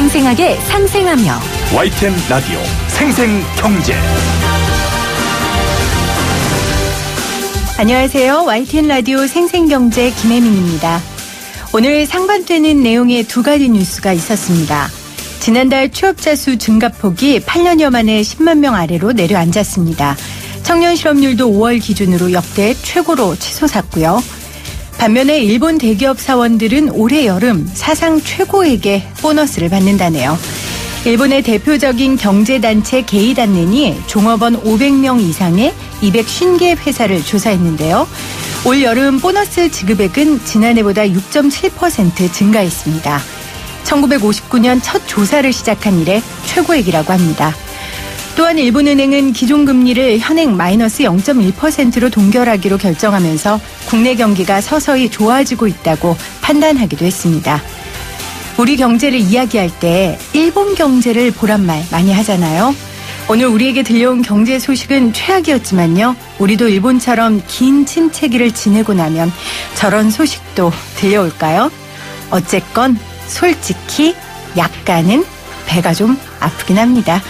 생생하게 상생하며 YTN 라디오 생생경제. 안녕하세요. YTN 라디오 생생경제 김혜민입니다. 오늘 상반되는 내용의 두 가지 뉴스가 있었습니다. 지난달 취업자 수 증가폭이 8년여 만에 10만 명 아래로 내려앉았습니다. 청년 실업률도 5월 기준으로 역대 최고로 치솟았고요. 반면에 일본 대기업 사원들은 올해 여름 사상 최고액의 보너스를 받는다네요. 일본의 대표적인 경제단체 게이단넨이 종업원 500명 이상의 250개 회사를 조사했는데요. 올 여름 보너스 지급액은 지난해보다 6.7% 증가했습니다. 1959년 첫 조사를 시작한 이래 최고액이라고 합니다. 또한 일본은행은 기존금리를 현행 마이너스 0.1%로 동결하기로 결정하면서 국내 경기가 서서히 좋아지고 있다고 판단하기도 했습니다. 우리 경제를 이야기할 때 일본 경제를 보란 말 많이 하잖아요. 오늘 우리에게 들려온 경제 소식은 최악이었지만요. 우리도 일본처럼 긴 침체기를 지내고 나면 저런 소식도 들려올까요? 어쨌건 솔직히 약간은 배가 좀 아프긴 합니다.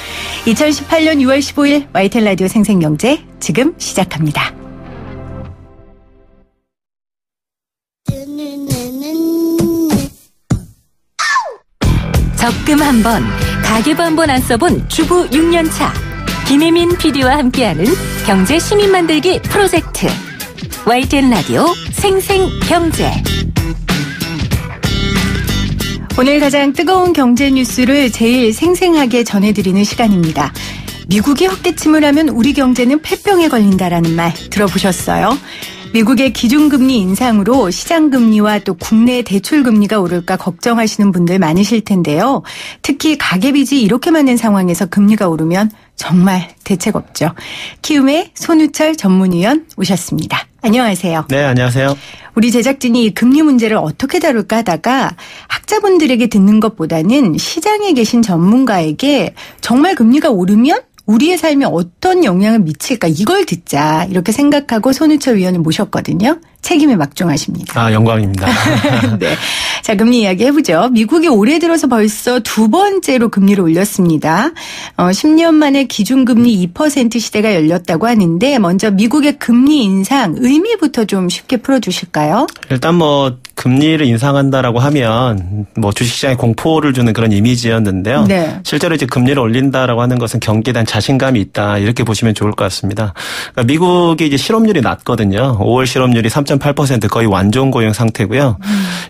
2018년 6월 15일 YTN 라디오 생생경제 지금 시작합니다. 적금 한 번, 가계부 한 번 안 써본 주부 6년차 김혜민 PD와 함께하는 경제 시민 만들기 프로젝트 YTN 라디오 생생경제. 오늘 가장 뜨거운 경제 뉴스를 제일 생생하게 전해드리는 시간입니다. 미국이 헛기침을 하면 우리 경제는 폐병에 걸린다라는 말 들어보셨어요? 미국의 기준금리 인상으로 시장금리와 또 국내 대출금리가 오를까 걱정하시는 분들 많으실 텐데요. 특히 가계빚이 이렇게 많은 상황에서 금리가 오르면 정말 대책 없죠. 키움의 손우철 전문위원 오셨습니다. 안녕하세요. 네, 안녕하세요. 우리 제작진이 금리 문제를 어떻게 다룰까 하다가 학자분들에게 듣는 것보다는 시장에 계신 전문가에게 정말 금리가 오르면 우리의 삶에 어떤 영향을 미칠까 이걸 듣자 이렇게 생각하고 손우철 위원을 모셨거든요. 책임에 막중하십니다. 영광입니다. 네, 자 금리 이야기 해보죠. 미국이 올해 들어서 벌써 두 번째로 금리를 올렸습니다. 10년 만에 기준금리 2% 시대가 열렸다고 하는데 먼저 미국의 금리 인상 의미부터 좀 쉽게 풀어주실까요? 일단 금리를 인상한다라고 하면 주식시장에 공포를 주는 그런 이미지였는데요. 네. 실제로 이제 금리를 올린다라고 하는 것은 경기에 대한 자신감이 있다 이렇게 보시면 좋을 것 같습니다. 그러니까 미국이 이제 실업률이 낮거든요. 5월 실업률이 3.8% 거의 완전 고용 상태고요.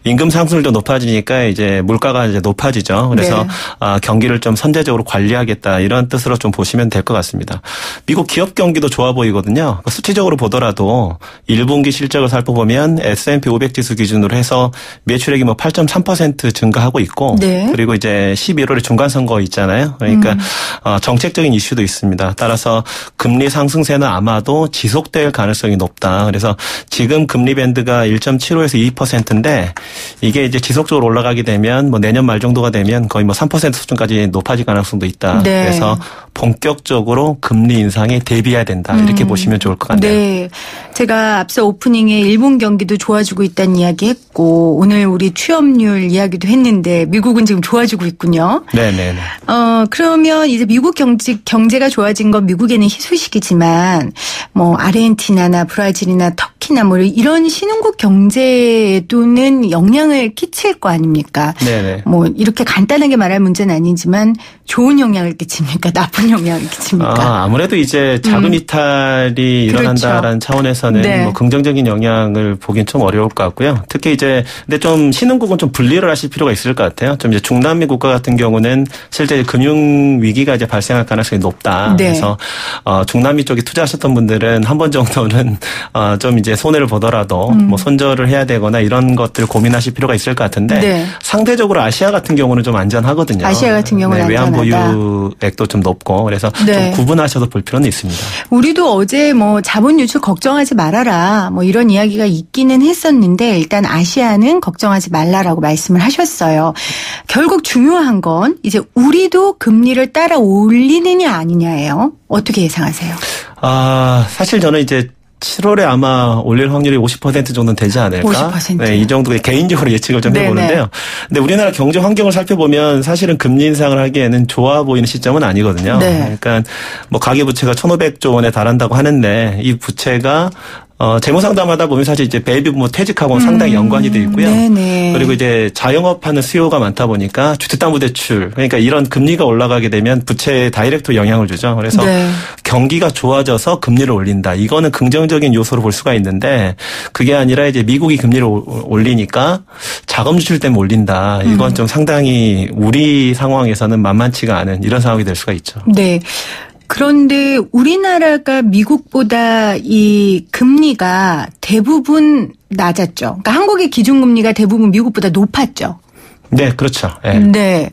임금 상승률도 높아지니까 이제 물가가 이제 높아지죠. 그래서 네. 경기를 좀 선제적으로 관리하겠다 이런 뜻으로 좀 보시면 될 것 같습니다. 미국 기업 경기도 좋아 보이거든요. 수치적으로 보더라도 1분기 실적을 살펴보면 S&P 500 지수 기준으로 해서 매출액이 8.3% 증가하고 있고 네. 그리고 이제 11월에 중간선거 있잖아요. 그러니까 정책적인 이슈도 있습니다. 따라서 금리 상승세는 아마도 지속될 가능성이 높다. 그래서 지금 금리 밴드가 1.75에서 2%인데 이게 이제 지속적으로 올라가게 되면 내년 말 정도가 되면 거의 3% 수준까지 높아질 가능성도 있다. 네. 그래서 본격적으로 금리 인상에 대비해야 된다. 이렇게 보시면 좋을 것 같네요. 네, 제가 앞서 오프닝에 일본 경기도 좋아지고 있다는 이야기 했고 오늘 우리 취업률 이야기도 했는데 미국은 지금 좋아지고 있군요. 네네. 그러면 이제 미국 경제가 좋아진 건 미국에는 희소식이지만 아르헨티나나 브라질이나 터키나 이런 신흥국 경제에도는 영향을 끼칠 거 아닙니까? 네네. 이렇게 간단하게 말할 문제는 아니지만 좋은 영향을 끼칩니까? 나쁜 영향을 끼칩니까? 아무래도 이제 자금 이탈이 일어난다라는 그렇죠. 차원에서는 네. 긍정적인 영향을 보긴 좀 어려울 것 같고요. 특히 이제 근데 좀 신흥국은 좀 분리를 하실 필요가 있을 것 같아요. 좀 이제 중남미 국가 같은 경우는 실제 금융 위기가 이제 발생할 가능성이 높다. 네. 그래서 중남미 쪽에 투자하셨던 분들은 한 번 정도는 좀 이제 손해를 보더라도 손절을 해야 되거나 이런 것들 고민하실 필요가 있을 것 같은데 네. 상대적으로 아시아 같은 경우는 좀 안전하거든요. 아시아 같은 경우는 외환 안전하다. 보유액도 좀 높고 그래서 네. 좀 구분하셔서 볼 필요는 있습니다. 우리도 어제 자본 유출 걱정하지 말아라 이런 이야기가 있기는 했었는데 일단 아시아는 걱정하지 말라라고 말씀을 하셨어요. 결국 중요한 건 이제 우리도 금리를 따라 올리느냐 아니냐예요. 어떻게 예상하세요? 사실 저는 이제 7월에 아마 올릴 확률이 50% 정도는 되지 않을까? 50%. 네, 이 정도 개인적으로 예측을 좀 해보는데요. 근데 우리나라 경제 환경을 살펴보면 사실은 금리 인상을 하기에는 좋아 보이는 시점은 아니거든요. 네. 그러니까 뭐 가계부채가 1,500조 원에 달한다고 하는데 이 부채가 재무상담하다 보면 사실 이제 베이비 부모 퇴직하고는 상당히 연관이 돼 있고요. 네네. 그리고 이제 자영업하는 수요가 많다 보니까 주택담보대출, 그러니까 이런 금리가 올라가게 되면 부채에 다이렉트 영향을 주죠. 그래서 네. 경기가 좋아져서 금리를 올린다. 이거는 긍정적인 요소로 볼 수가 있는데 그게 아니라 이제 미국이 금리를 올리니까 자금 유출 때문에 올린다. 이건 좀 상당히 우리 상황에서는 만만치가 않은 이런 상황이 될 수가 있죠. 네. 그런데 우리나라가 미국보다 이 금리가 대부분 낮았죠. 그러니까 한국의 기준금리가 대부분 미국보다 높았죠. 네, 그렇죠. 네. 네.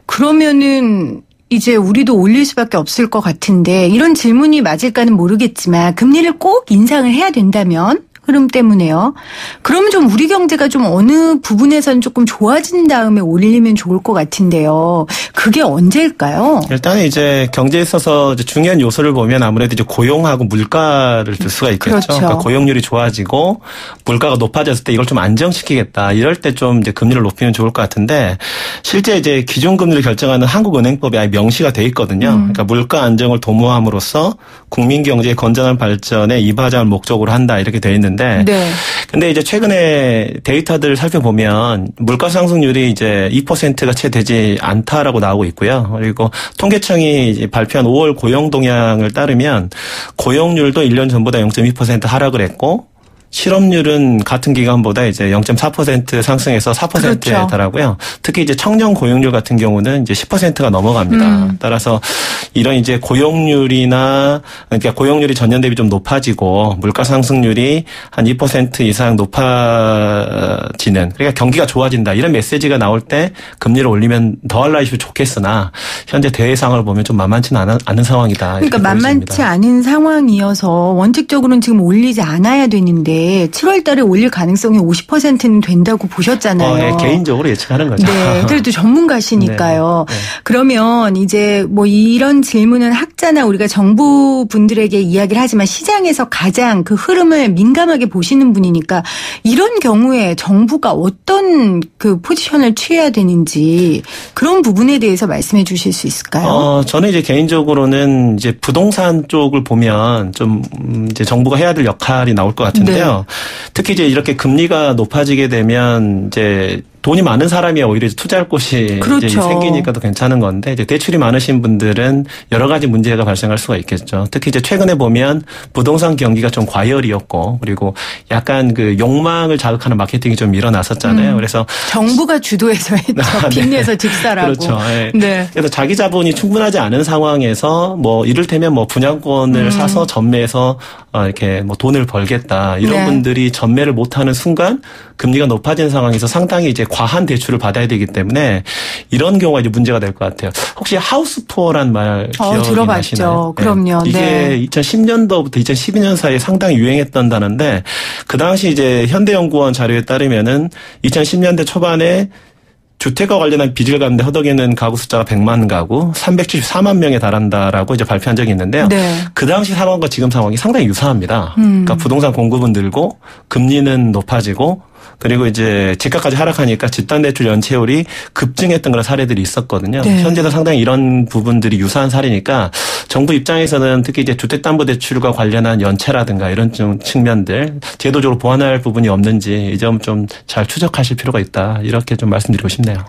그러면은 이제 우리도 올릴 수밖에 없을 것 같은데 이런 질문이 맞을까는 모르겠지만 금리를 꼭 인상을 해야 된다면 흐름 때문에요. 그러면 좀 우리 경제가 좀 어느 부분에서는 조금 좋아진 다음에 올리면 좋을 것 같은데요. 그게 언제일까요? 일단 이제 경제에 있어서 이제 중요한 요소를 보면 아무래도 이제 고용하고 물가를 들 수가 있겠죠. 그렇죠. 그러니까 고용률이 좋아지고 물가가 높아졌을 때 이걸 좀 안정시키겠다. 이럴 때 좀 이제 금리를 높이면 좋을 것 같은데 실제 이제 기준금리를 결정하는 한국은행법에 아예 명시가 돼 있거든요. 그러니까 물가 안정을 도모함으로써 국민 경제의 건전한 발전에 이바지할 목적으로 한다 이렇게 돼 있는데. 네. 근데 이제 최근에 데이터들을 살펴보면 물가 상승률이 이제 2%가 채 되지 않다라고 나오고 있고요. 그리고 통계청이 발표한 5월 고용 동향을 따르면 고용률도 1년 전보다 0.2% 하락을 했고 실업률은 같은 기간보다 이제 0.4% 상승해서 4%에 그렇죠. 달하고요. 특히 이제 청년 고용률 같은 경우는 이제 10%가 넘어갑니다. 따라서 이런 이제 고용률이나 그러니까 고용률이 전년 대비 좀 높아지고 물가 상승률이 한 2% 이상 높아지는 그러니까 경기가 좋아진다 이런 메시지가 나올 때 금리를 올리면 더할라이시면 좋겠으나 현재 대상을 보면 좀 만만치는 않은 상황이다. 그러니까 만만치 않은 상황이어서 원칙적으로는 지금 올리지 않아야 되는데 7월 달에 올릴 가능성이 50%는 된다고 보셨잖아요. 네, 개인적으로 예측하는 거죠. 네, 그래도 전문가시니까요. 네, 네. 그러면 이제 뭐 이런 질문은 학자나 우리가 정부 분들에게 이야기를 하지만 시장에서 가장 그 흐름을 민감하게 보시는 분이니까 이런 경우에 정부가 어떤 그 포지션을 취해야 되는지 그런 부분에 대해서 말씀해 주실 수 있을까요? 저는 이제 개인적으로는 이제 부동산 쪽을 보면 좀 이제 정부가 해야 될 역할이 나올 것 같은데요. 네. 특히 이제 이렇게 금리가 높아지게 되면 이제 돈이 많은 사람이 오히려 투자할 곳이 그렇죠. 이제 생기니까 더 괜찮은 건데 이제 대출이 많으신 분들은 여러 가지 문제가 발생할 수가 있겠죠. 특히 이제 최근에 보면 부동산 경기가 좀 과열이었고 그리고 약간 그 욕망을 자극하는 마케팅이 좀 일어났었잖아요. 그래서 정부가 주도해서 했죠. 빚내서 집 사라고. 그렇죠. 네. 네. 그래서 자기 자본이 충분하지 않은 상황에서 뭐 이를테면 뭐 분양권을 사서 전매해서 이렇게 뭐 돈을 벌겠다 이런 네. 분들이 전매를 못하는 순간 금리가 높아진 상황에서 상당히 이제 과한 대출을 받아야 되기 때문에 이런 경우가 이제 문제가 될 것 같아요. 혹시 하우스푸어란 말 기억이 들어봤죠. 나시나요? 그럼요. 네. 이게 네. 2010년도부터 2012년 사이에 상당히 유행했던 단어인데 그 당시 이제 현대연구원 자료에 따르면은 2010년대 초반에 주택과 관련한 빚을 갚는데 허덕이는 가구 숫자가 100만 가구, 374만 명에 달한다라고 이제 발표한 적이 있는데요. 네. 그 당시 상황과 지금 상황이 상당히 유사합니다. 그러니까 부동산 공급은 늘고 금리는 높아지고 그리고 이제 집값까지 하락하니까 집단대출 연체율이 급증했던 그런 사례들이 있었거든요. 네. 현재도 상당히 이런 부분들이 유사한 사례니까 정부 입장에서는 특히 이제 주택담보대출과 관련한 연체라든가 이런 좀 측면들 제도적으로 보완할 부분이 없는지 이 점 좀 잘 추적하실 필요가 있다. 이렇게 좀 말씀드리고 싶네요.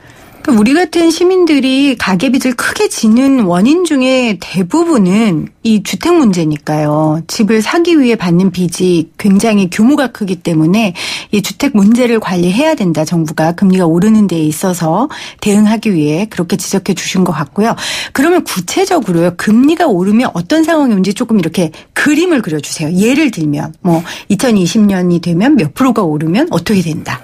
우리 같은 시민들이 가계빚을 크게 지는 원인 중에 대부분은 이 주택 문제니까요. 집을 사기 위해 받는 빚이 굉장히 규모가 크기 때문에 이 주택 문제를 관리해야 된다. 정부가 금리가 오르는 데에 있어서 대응하기 위해 그렇게 지적해 주신 것 같고요. 그러면 구체적으로요. 금리가 오르면 어떤 상황이 온지 조금 이렇게 그림을 그려주세요. 예를 들면 뭐 2020년이 되면 몇 프로가 오르면 어떻게 된다.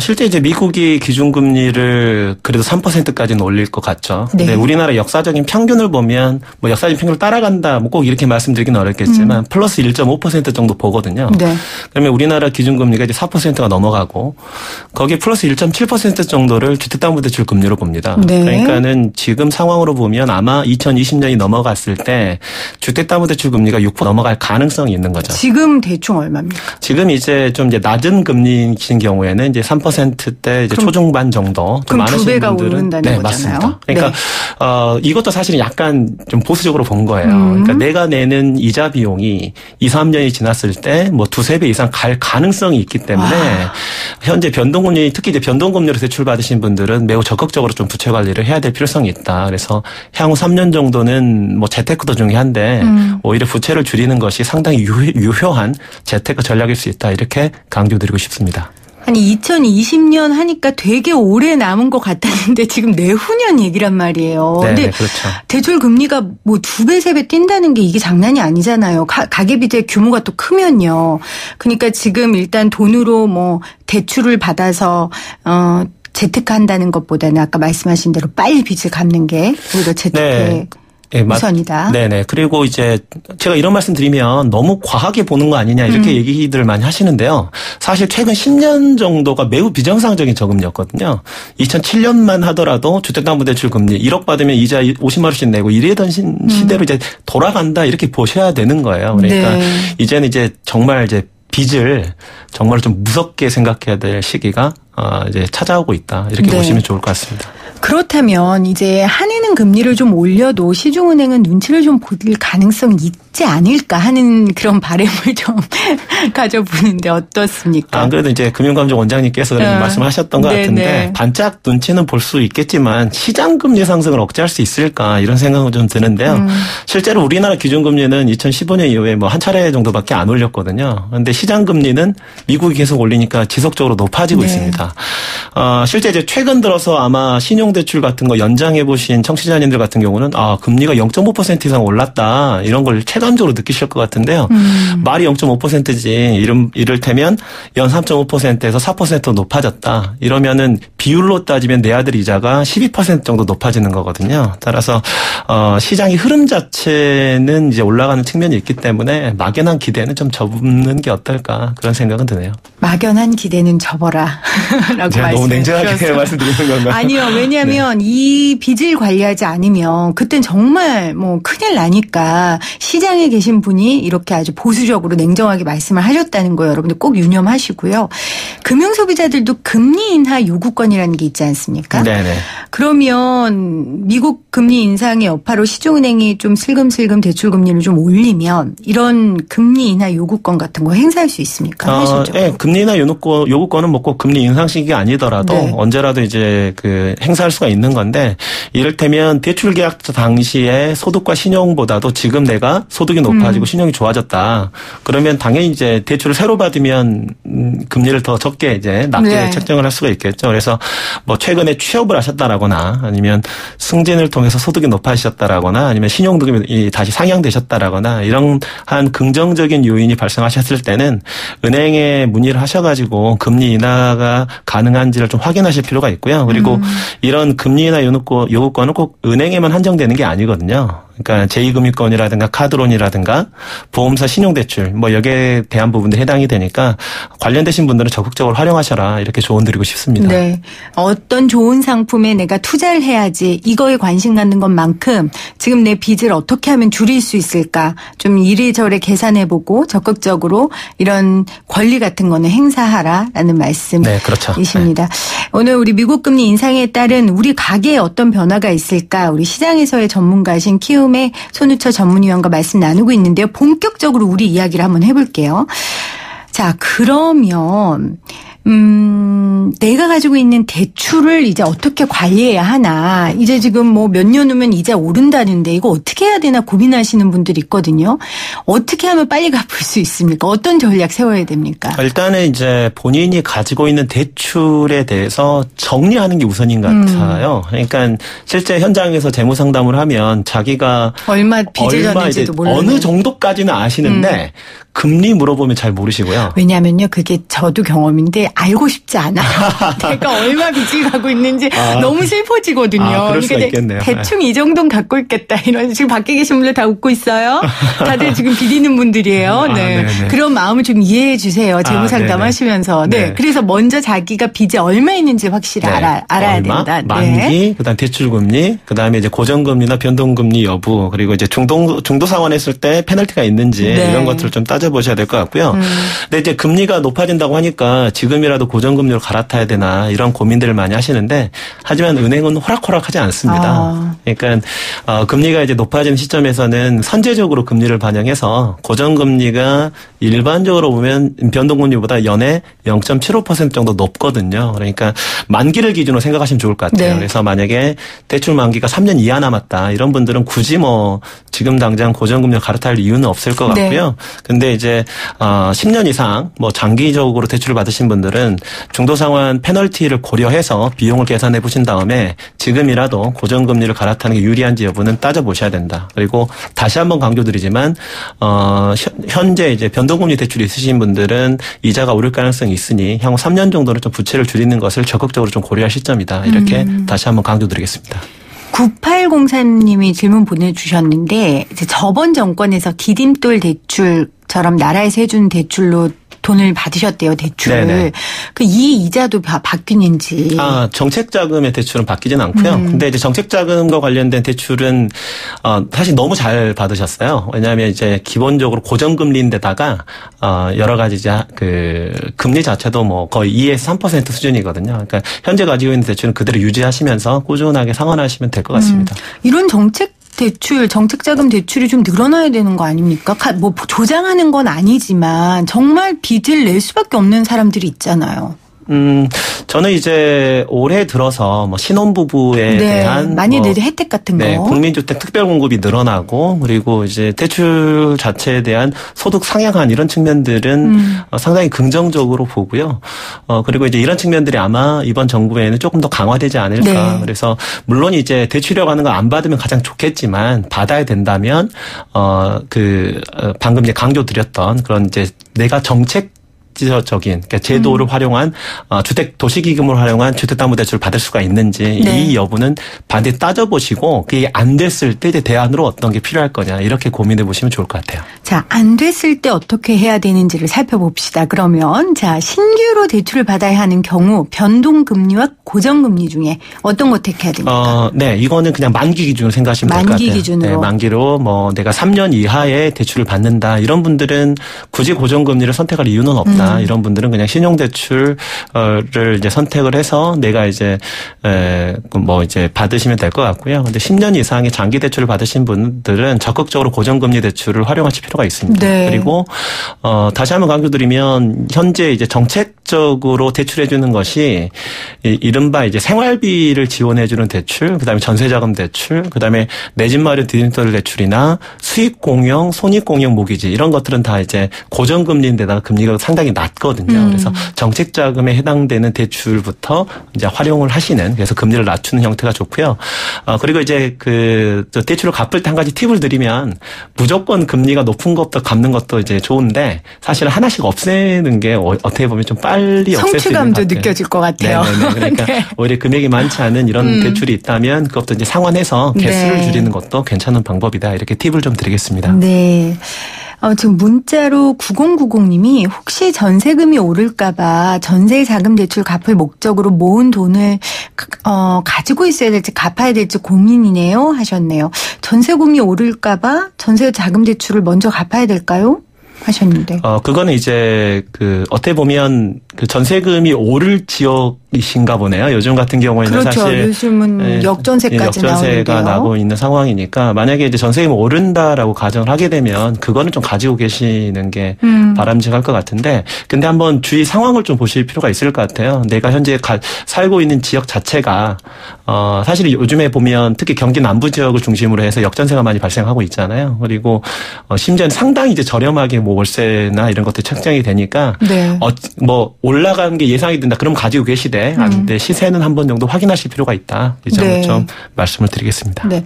실제 이제 미국이 기준금리를 그래도 3%까지는 올릴 것 같죠. 네. 근데 우리나라 역사적인 평균을 보면 뭐 역사적인 평균을 따라간다 뭐 꼭 이렇게 말씀드리기는 어렵겠지만 플러스 1.5% 정도 보거든요. 네. 그러면 우리나라 기준금리가 이제 4%가 넘어가고 거기에 플러스 1.7% 정도를 주택담보대출 금리로 봅니다. 네. 그러니까는 지금 상황으로 보면 아마 2020년이 넘어갔을 때 주택담보대출 금리가 6% 넘어갈 가능성이 있는 거죠. 지금 대충 얼마입니까? 지금 이제 좀 이제 낮은 금리이신 경우에는 이제 3%대 이제 초중반 정도. 그럼 많으신 2배가 분들은 오른다는 네, 거잖아요. 맞습니다. 그러니까 네. 이것도 사실은 약간 좀 보수적으로 본 거예요. 그러니까 내가 내는 이자 비용이 2, 3년이 지났을 때 뭐 2-3배 이상 갈 가능성이 있기 때문에 현재 변동금리 특히 이제 변동금리로 대출받으신 분들은 매우 적극적으로 좀 부채 관리를 해야 될 필요성이 있다. 그래서 향후 3년 정도는 뭐 재테크도 중요한데 오히려 부채를 줄이는 것이 상당히 유효한 재테크 전략일 수 있다. 이렇게 강조드리고 싶습니다. 아니 2020년 하니까 되게 오래 남은 것 같았는데 지금 내후년 얘기란 말이에요. 네, 근데 그렇죠. 대출 금리가 뭐 2배, 3배 뛴다는 게 이게 장난이 아니잖아요. 가계비대 규모가 또 크면요. 그러니까 지금 일단 돈으로 뭐 대출을 받아서 재테크한다는 것보다는 아까 말씀하신 대로 빨리 빚을 갚는 게 오히려 재테크에 네, 우선이다. 네네. 그리고 이제 제가 이런 말씀 드리면 너무 과하게 보는 거 아니냐 이렇게 얘기들 많이 하시는데요. 사실 최근 10년 정도가 매우 비정상적인 저금리였거든요. 2007년만 하더라도 주택담보대출 금리 1억 받으면 이자 50만 원씩 내고 이래던 시대로 이제 돌아간다 이렇게 보셔야 되는 거예요. 그러니까 네. 이제는 이제 정말 이제 빚을 정말 좀 무섭게 생각해야 될 시기가 이제 찾아오고 있다 이렇게 네. 보시면 좋을 것 같습니다. 그렇다면 이제 한해는 금리를 좀 올려도 시중은행은 눈치를 좀 볼 가능성이 있지 않을까 하는 그런 바람을 좀 가져보는데 어떻습니까? 안 그래도 이제 금융감독 원장님께서 말씀하셨던 것 같은데 네네. 반짝 눈치는 볼 수 있겠지만 시장금리 상승을 억제할 수 있을까 이런 생각은 좀 드는데요. 실제로 우리나라 기준금리는 2015년 이후에 뭐 한 차례 정도밖에 안 올렸거든요. 그런데 시장금리는 미국이 계속 올리니까 지속적으로 높아지고 네. 있습니다. 실제 이제 최근 들어서 아마 신용대출 같은 거 연장해 보신 청취자님들 같은 경우는 금리가 0.5% 이상 올랐다 이런 걸 체감적으로 느끼실 것 같은데요. 말이 0.5%지 이를테면 연 3.5%에서 4% 높아졌다. 이러면은 비율로 따지면 내 아들 이자가 12% 정도 높아지는 거거든요. 따라서 시장의 흐름 자체는 이제 올라가는 측면이 있기 때문에 막연한 기대는 좀 접는 게 어떨까 그런 생각은 드네요. 막연한 기대는 접어라 라고 제가 너무 냉정하게 말씀드렸어요. 말씀드리는 건가요? 아니요. 왜냐하면 이 빚을 관리하지 않으면 그땐 정말 뭐 큰일 나니까 시장에 계신 분이 이렇게 아주 보수적으로 냉정하게 말씀을 하셨다는 거 여러분들 꼭 유념하시고요. 금융소비자들도 금리 인하 요구권이라는 게 있지 않습니까? 네네. 그러면 미국 금리 인상의 여파로 시중은행이 좀 슬금슬금 대출 금리를 좀 올리면 이런 금리 인하 요구권 같은 거 행사할 수 있습니까? 현실적으로. 네, 금리 인하 요구권은 뭐 꼭 금리 인상 시기가 아니더라도 네. 언제라도 이제 행사할 수가 있는 건데 이를테면 대출 계약 당시에 소득과 신용보다도 지금 내가 소득이 높아지고 신용이 좋아졌다. 그러면 당연히 이제 대출을 새로 받으면 금리를 더 적게 이제 낮게 네. 책정을 할 수가 있겠죠. 그래서 뭐 최근에 취업을 하셨다라거나 아니면 승진을 통해서 소득이 높아지셨다라거나 아니면 신용등급이 다시 상향되셨다라거나 이런 한 긍정적인 요인이 발생하셨을 때는 은행에 문의를 하셔가지고 금리 인하가 가능한지를 좀 확인하실 필요가 있고요. 그리고 이런 금리 인하 요구권은 꼭 은행에만 한정되는 게 아니거든요. 그러니까 제2금융권이라든가 카드론이라든가 보험사 신용대출 뭐 여기에 대한 부분도 해당이 되니까 관련되신 분들은 적극적으로 활용하셔라 이렇게 조언 드리고 싶습니다. 네. 어떤 좋은 상품에 내가 투자를 해야지 이거에 관심 갖는 것만큼 지금 내 빚을 어떻게 하면 줄일 수 있을까 좀 이리저리 계산해보고 적극적으로 이런 권리 같은 거는 행사하라라는 말씀이십니다. 네, 그렇죠. 오늘 우리 미국 금리 인상에 따른 우리 가계에 어떤 변화가 있을까 우리 시장에서의 전문가신 키움의 손우철 전문위원과 말씀 나누고 있는데요. 본격적으로 우리 이야기를 한번 해볼게요. 자, 그러면 내가 가지고 있는 대출을 이제 어떻게 관리해야 하나. 이제 지금 뭐 몇 년 후면 이자 오른다는데 이거 어떻게 해야 되나 고민하시는 분들이 있거든요. 어떻게 하면 빨리 갚을 수 있습니까? 어떤 전략 세워야 됩니까? 일단은 이제 본인이 가지고 있는 대출에 대해서 정리하는 게 우선인 것 같아요. 그러니까 실제 현장에서 재무 상담을 하면 자기가 얼마 빚을 졌는지도 몰라요. 어느 정도까지는 아시는데 금리 물어보면 잘 모르시고요. 왜냐하면요. 그게 저도 경험인데 알고 싶지 않아요. 내가 얼마 빚을 갖고 있는지 너무 슬퍼지거든요. 그럴 수가 있겠네요. 대충 이 정도는 갖고 있겠다. 이런 지금 밖에 계신 분들 다 웃고 있어요. 다들 지금 비리는 분들이에요. 네. 그런 마음을 좀 이해해 주세요. 재무 상담하시면서. 네. 그래서 먼저 자기가 빚이 얼마 있는지 확실히 알아야 얼마, 된다. 만기, 그다음 대출금리, 그다음에 이제 고정금리나 변동금리 여부, 그리고 이제 중도 상환했을 때 페널티가 있는지 이런 것들을 좀 따져보셔야 될 것 같고요. 근데 이제 금리가 높아진다고 하니까 지금이라도 고정금리로 갈아타야 되나 이런 고민들을 많이 하시는데 하지만 은행은 호락호락하지 않습니다. 그러니까 금리가 이제 높아지는 시점에서는 선제적으로 금리를 반영해서 고정금리가 일반적으로 보면 변동금리보다 연에 0.75% 정도 높거든요. 그러니까 만기를 기준으로 생각하시면 좋을 것 같아요. 그래서 만약에 대출 만기가 3년 이하 남았다 이런 분들은 굳이 뭐 지금 당장 고정금리를 갈아탈 이유는 없을 것 같고요. 근데 이제 10년 이상 뭐 장기적으로 대출을 받으신 분들은 중도상환 페널티를 고려해서 비용을 계산해 보신 다음에 지금이라도 고정금리를 갈아타는 게 유리한지 여부는 따져보셔야 된다. 그리고 다시 한번 강조드리지만 현재 이제 변동금리 대출이 있으신 분들은 이자가 오를 가능성이 있으니 향후 3년 정도는 좀 부채를 줄이는 것을 적극적으로 좀 고려할 시점이다. 이렇게 다시 한번 강조드리겠습니다. 9803님이 질문 보내주셨는데 이제 저번 정권에서 디딤돌 대출처럼 나라에서 해준 대출로 돈을 받으셨대요, 대출. 이 이자도 바뀌는지. 정책 자금의 대출은 바뀌진 않고요. 근데 이제 정책 자금과 관련된 대출은 사실 너무 잘 받으셨어요. 왜냐하면 이제 기본적으로 고정금리인데다가 여러 가지 이제 그 금리 자체도 뭐 거의 2에서 3% 수준이거든요. 그러니까 현재 가지고 있는 대출은 그대로 유지하시면서 꾸준하게 상환하시면 될 것 같습니다. 이런 정책자금 대출이 좀 늘어나야 되는 거 아닙니까? 뭐 조장하는 건 아니지만 정말 빚을 낼 수밖에 없는 사람들이 있잖아요. 저는 이제 올해 들어서 뭐 신혼부부에 대한 많이들 혜택 같은 거. 국민주택 특별 공급이 늘어나고 그리고 이제 대출 자체에 대한 소득 상향한 이런 측면들은 상당히 긍정적으로 보고요. 그리고 이제 이런 측면들이 아마 이번 정부에는 조금 더 강화되지 않을까. 그래서 물론 이제 대출이라고 하는 거 안 받으면 가장 좋겠지만 받아야 된다면 방금 이제 강조 드렸던 그런 이제 내가 적인 그러니까 제도를 활용한 주택 도시기금을 활용한 주택담보대출을 받을 수가 있는지 이 여부는 반드시 따져보시고 그게 안 됐을 때 이제 대안으로 어떤 게 필요할 거냐 이렇게 고민해 보시면 좋을 것 같아요. 자, 안 됐을 때 어떻게 해야 되는지를 살펴봅시다. 그러면 자 신규로 대출을 받아야 하는 경우 변동금리와 고정금리 중에 어떤 거 택해야 됩니까? 이거는 그냥 만기 기준으로 생각하시면 될 것 같아요. 만기 기준으로. 만기로 뭐 내가 3년 이하의 대출을 받는다 이런 분들은 굳이 고정금리를 선택할 이유는 없다. 이런 분들은 그냥 신용대출을 이제 선택을 해서 내가 이제 받으시면 될 것 같고요. 근데 10년 이상의 장기 대출을 받으신 분들은 적극적으로 고정금리 대출을 활용하실 필요가 있습니다. 그리고 다시 한번 강조드리면 현재 이제 정책적으로 대출해주는 것이 이른바 이제 생활비를 지원해주는 대출, 그다음에 전세자금 대출, 그다음에 내 집 마련 디딤돌 대출이나 수익공영, 손익공영 모기지 이런 것들은 다 이제 고정금리인데다가 금리가 상당히 낮거든요. 그래서 정책 자금에 해당되는 대출부터 이제 활용을 하시는 그래서 금리를 낮추는 형태가 좋고요. 그리고 이제 대출을 갚을 때 한 가지 팁을 드리면 무조건 금리가 높은 것부터 갚는 것도 이제 좋은데 사실 하나씩 없애는 게 어떻게 보면 좀 빨리 없앨 수 있는 것 같아요. 성취감도 느껴질 것 같아요. 그러니까 오히려 금액이 많지 않은 이런 대출이 있다면 그것도 이제 상환해서 개수를 줄이는 것도 괜찮은 방법이다. 이렇게 팁을 좀 드리겠습니다. 네. 지금 문자로 9090님이 혹시 전세금이 오를까봐 전세자금 대출 갚을 목적으로 모은 돈을 가지고 있어야 될지 갚아야 될지 고민이네요 하셨네요. 전세금이 오를까봐 전세자금 대출을 먼저 갚아야 될까요? 하셨는데. 그거는 이제 어떻게 보면 전세금이 오를 지역이신가 보네요. 요즘 같은 경우에는 그렇죠. 사실 요즘은 역전세가 나고 있는 상황이니까 만약에 이제 전세금이 오른다라고 가정을 하게 되면 그거는 좀 가지고 계시는 게 바람직할 것 같은데 근데 한번 주위 상황을 좀 보실 필요가 있을 것 같아요. 내가 현재 살고 있는 지역 자체가 사실 요즘에 보면 특히 경기 남부 지역을 중심으로 해서 역전세가 많이 발생하고 있잖아요. 그리고 심지어는 상당히 이제 저렴하게 뭐 월세나 이런 것들이 책정이 되니까 올라가는 게 예상이 된다. 그럼 가지고 계시되 근데 시세는 한 번 정도 확인하실 필요가 있다. 이 점을 좀 말씀을 드리겠습니다. 네.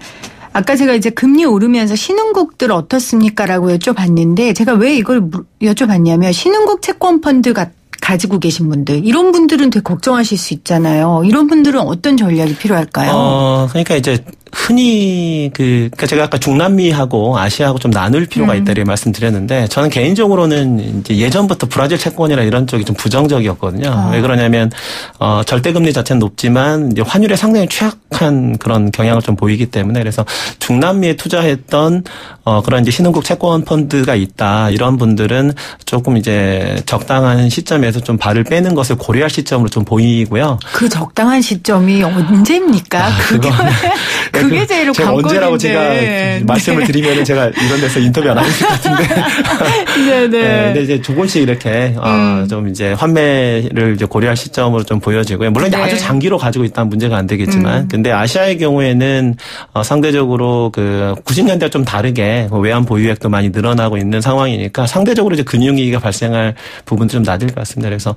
아까 제가 이제 금리 오르면서 신흥국들 어떻습니까라고 여쭤봤는데 제가 왜 이걸 여쭤봤냐면 신흥국 채권펀드 가지고 계신 분들, 이런 분들은 되게 걱정하실 수 있잖아요. 이런 분들은 어떤 전략이 필요할까요? 그러니까 이제 흔히 그러니까 제가 아까 중남미하고 아시아하고 좀 나눌 필요가 있다 이렇게 말씀드렸는데, 저는 개인적으로는 이제 예전부터 브라질 채권이나 이런 쪽이 좀 부정적이었거든요. 왜 그러냐면 절대금리 자체는 높지만 이제 환율에 상당히 취약한 그런 경향을 좀 보이기 때문에, 그래서 중남미에 투자했던 그런 이제 신흥국 채권 펀드가 있다, 이런 분들은 조금 이제 적당한 시점에서 좀 발을 빼는 것을 고려할 시점으로 좀 보이고요. 그 적당한 시점이 언제입니까? 그게 제일 제가 관건인데. 언제라고 제가 말씀을 드리면 제가 이런 데서 인터뷰 안 하실 것 같은데. 네네. 네, 근데 이제 조금씩 이렇게 좀 이제 환매를 이제 고려할 시점으로 좀 보여지고요. 물론 이제 아주 장기로 가지고 있다면 문제가 안 되겠지만, 근데 아시아의 경우에는 상대적으로 그 90년대와 좀 다르게 외환 보유액도 많이 늘어나고 있는 상황이니까 상대적으로 이제 금융위기가 발생할 부분도 좀 낮을 것 같습니다. 그래서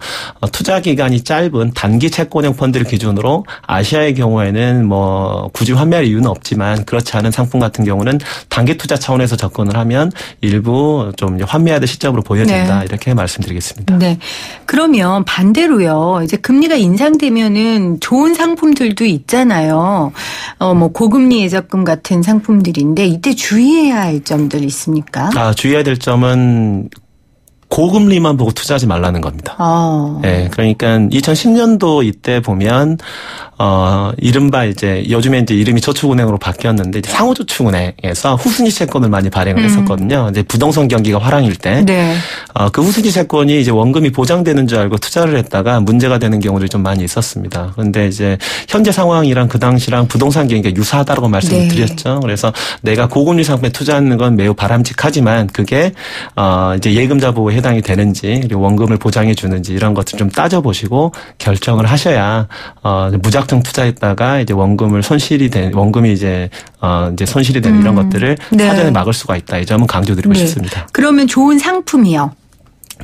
투자 기간이 짧은 단기 채권형 펀드를 기준으로 아시아의 경우에는 뭐 굳이 환매할 이유는 없지만, 그렇지 않은 상품 같은 경우는 단기 투자 차원에서 접근을 하면 일부 좀 환매해야 될 시점으로 보여진다. 네. 이렇게 말씀드리겠습니다. 네. 그러면 반대로요. 이제 금리가 인상되면은 좋은 상품들도 있잖아요. 뭐 고금리 예적금 같은 상품들인데 이때 주의해야 할 점들 있습니까? 주의해야 될 점은 고금리만 보고 투자하지 말라는 겁니다. 네, 그러니까 2010년도 이때 보면 이른바 이제 요즘에 이제 이름이 저축은행으로 바뀌었는데, 이제 상호저축은행에서 후순위 채권을 많이 발행을 했었거든요. 이제 부동산 경기가 화랑일 때. 네. 그 후순위 채권이 이제 원금이 보장되는 줄 알고 투자를 했다가 문제가 되는 경우들이 좀 많이 있었습니다. 그런데 이제 현재 상황이랑 그 당시랑 부동산 경기가 유사하다고 말씀을 네. 드렸죠. 그래서 내가 고금리 상품에 투자하는 건 매우 바람직하지만 그게 이제 예금자 보호에 해당이 되는지, 그리고 원금을 보장해 주는지 이런 것들 좀 따져보시고 결정을 하셔야 무작정 투자했다가 이제 원금이 이제 손실이 되는 이런 것들을 네. 사전에 막을 수가 있다. 이 점은 강조드리고 네. 싶습니다. 그러면 좋은 상품이요?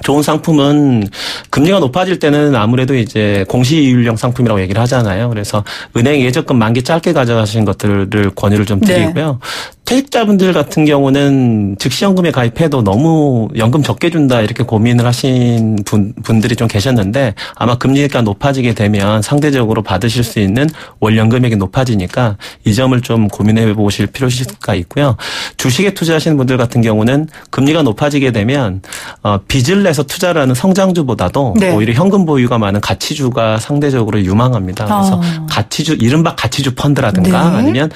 좋은 상품은 금리가 높아질 때는 아무래도 이제 공시이율형 상품이라고 얘기를 하잖아요. 그래서 은행 예적금 만기 짧게 가져가신 것들을 권유를 좀 드리고요. 네. 퇴직자분들 같은 경우는 즉시연금에 가입해도 너무 연금 적게 준다 이렇게 고민을 하신 분들이 좀 계셨는데, 아마 금리가 높아지게 되면 상대적으로 받으실 수 있는 월연금액이 높아지니까 이 점을 좀 고민해 보실 필요가 있고요. 주식에 투자하시는 분들 같은 경우는 금리가 높아지게 되면 빚을 내서 투자를 하는 성장주보다도 네. 오히려 현금 보유가 많은 가치주가 상대적으로 유망합니다. 그래서 가치주, 이른바 가치주 펀드라든가 네. 아니면